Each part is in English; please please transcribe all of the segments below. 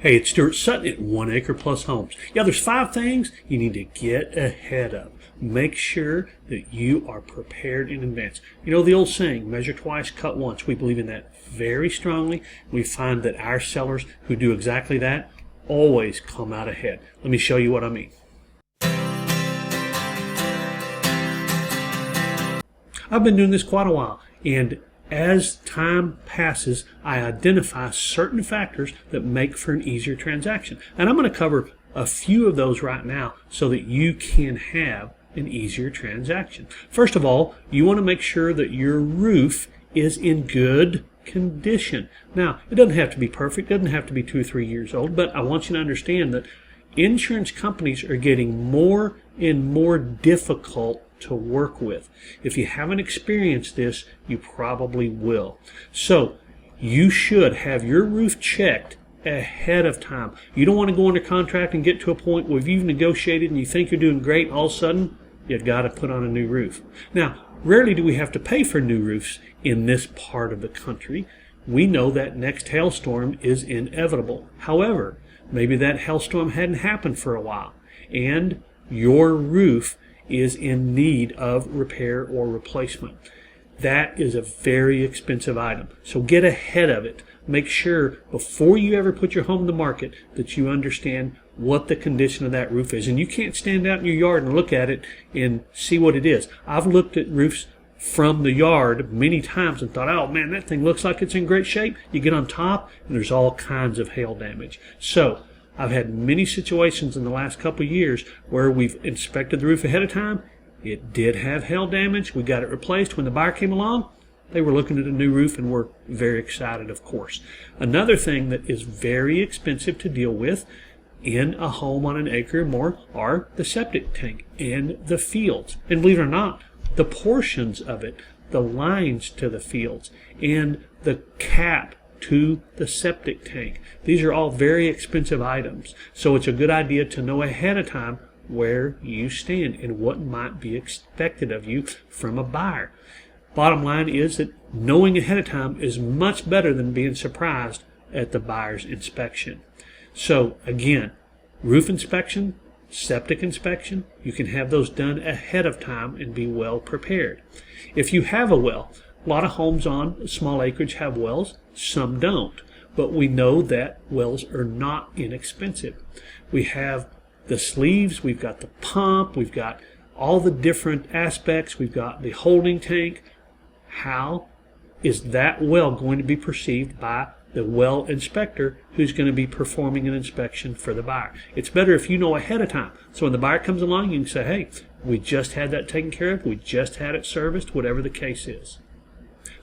Hey, it's Stuart Sutton at 1 Acre Plus Homes. Yeah, there's 5 things you need to get ahead of. Make sure that you are prepared in advance. You know the old saying, measure twice, cut once. We believe in that very strongly. We find that our sellers who do exactly that always come out ahead. Let me show you what I mean. I've been doing this quite a while, and as time passes, I identify certain factors that make for an easier transaction. And I'm going to cover a few of those right now so that you can have an easier transaction. First of all, you want to make sure that your roof is in good condition. Now, it doesn't have to be perfect, it doesn't have to be 2 or 3 years old, but I want you to understand that insurance companies are getting more and more difficult to work with. If you haven't experienced this, you probably will. So you should have your roof checked ahead of time. You don't want to go under contract and get to a point where you've negotiated and you think you're doing great, all of a sudden you've got to put on a new roof. Now, rarely do we have to pay for new roofs in this part of the country. We know that next hailstorm is inevitable. However, maybe that hailstorm hadn't happened for a while and your roof is in need of repair or replacement. That is a very expensive item. So get ahead of it. Make sure before you ever put your home in the market that you understand what the condition of that roof is. And you can't stand out in your yard and look at it and see what it is. I've looked at roofs from the yard many times and thought, oh man, that thing looks like it's in great shape. You get on top and there's all kinds of hail damage. So I've had many situations in the last couple of years where we've inspected the roof ahead of time. It did have hail damage. We got it replaced. When the buyer came along, they were looking at a new roof and were very excited, of course. Another thing that is very expensive to deal with in a home on an acre or more are the septic tank and the fields. And believe it or not, the portions of it, the lines to the fields, and the cap to the septic tank. These are all very expensive items. So it's a good idea to know ahead of time where you stand and what might be expected of you from a buyer. Bottom line is that knowing ahead of time is much better than being surprised at the buyer's inspection. So again, roof inspection, septic inspection, you can have those done ahead of time and be well prepared. If you have a well, a lot of homes on small acreage have wells, some don't. But we know that wells are not inexpensive. We have the sleeves, we've got the pump, we've got all the different aspects, we've got the holding tank. How is that well going to be perceived by the well inspector who's going to be performing an inspection for the buyer? It's better if you know ahead of time. So when the buyer comes along, you can say, hey, we just had that taken care of, we just had it serviced, whatever the case is.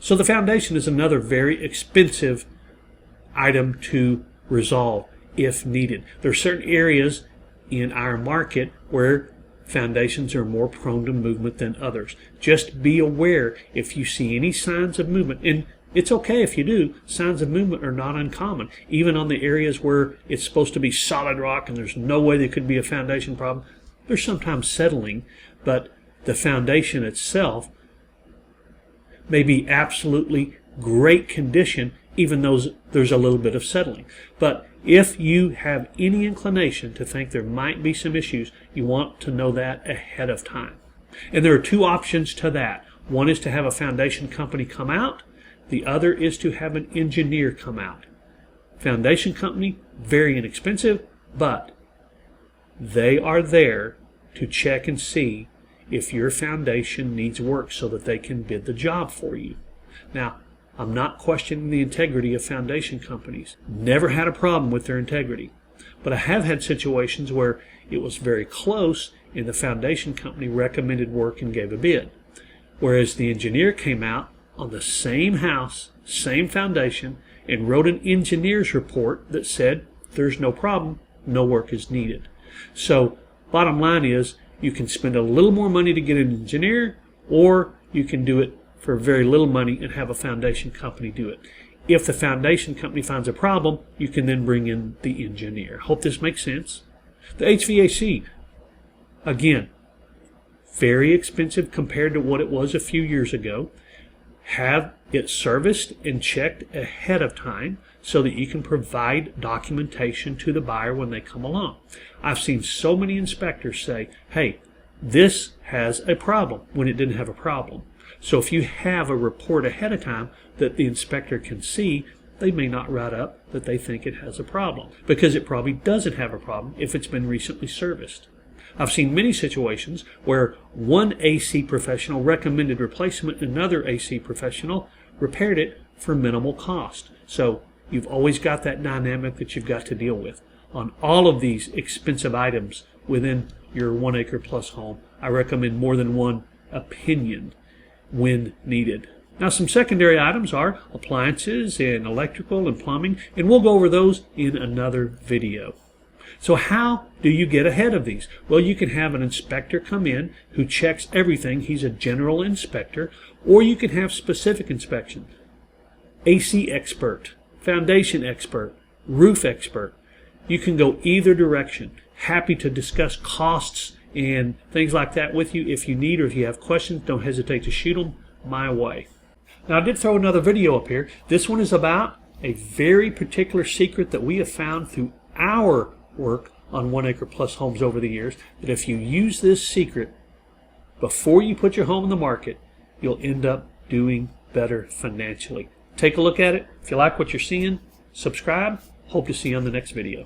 So the foundation is another very expensive item to resolve if needed. There are certain areas in our market where foundations are more prone to movement than others. Just be aware if you see any signs of movement, and it's okay if you do. Signs of movement are not uncommon. Even on the areas where it's supposed to be solid rock and there's no way there could be a foundation problem, there's sometimes settling, but the foundation itself may be absolutely great condition even though there's a little bit of settling. But if you have any inclination to think there might be some issues, you want to know that ahead of time. And there are 2 options to that. One is to have a foundation company come out. The other is to have an engineer come out. Foundation company, very inexpensive, but they are there to check and see if your foundation needs work so that they can bid the job for you. Now, I'm not questioning the integrity of foundation companies. Never had a problem with their integrity. But I have had situations where it was very close and the foundation company recommended work and gave a bid. Whereas the engineer came out on the same house, same foundation, and wrote an engineer's report that said there's no problem, no work is needed. So bottom line is you can spend a little more money to get an engineer, or you can do it for very little money and have a foundation company do it. If the foundation company finds a problem, you can then bring in the engineer. Hope this makes sense. The HVAC, again, very expensive compared to what it was a few years ago. Have it serviced and checked ahead of time so that you can provide documentation to the buyer when they come along. I've seen so many inspectors say, hey, this has a problem, when it didn't have a problem. So if you have a report ahead of time that the inspector can see, they may not write up that they think it has a problem, because it probably doesn't have a problem if it's been recently serviced. I've seen many situations where one AC professional recommended replacement and another AC professional repaired it for minimal cost. So you've always got that dynamic that you've got to deal with. On all of these expensive items within your 1 acre plus home, I recommend more than one opinion when needed. Now, some secondary items are appliances and electrical and plumbing, and we'll go over those in another video. So how do you get ahead of these? Well, you can have an inspector come in who checks everything. He's a general inspector. Or you can have specific inspection. AC expert, foundation expert, roof expert. You can go either direction. Happy to discuss costs and things like that with you if you need, or if you have questions, don't hesitate to shoot them my way. Now, I did throw another video up here. This one is about a very particular secret that we have found through our work on 1 acre plus homes over the years, that if you use this secret before you put your home in the market, you'll end up doing better financially. Take a look at it. If you like what you're seeing, subscribe. Hope to see you on the next video.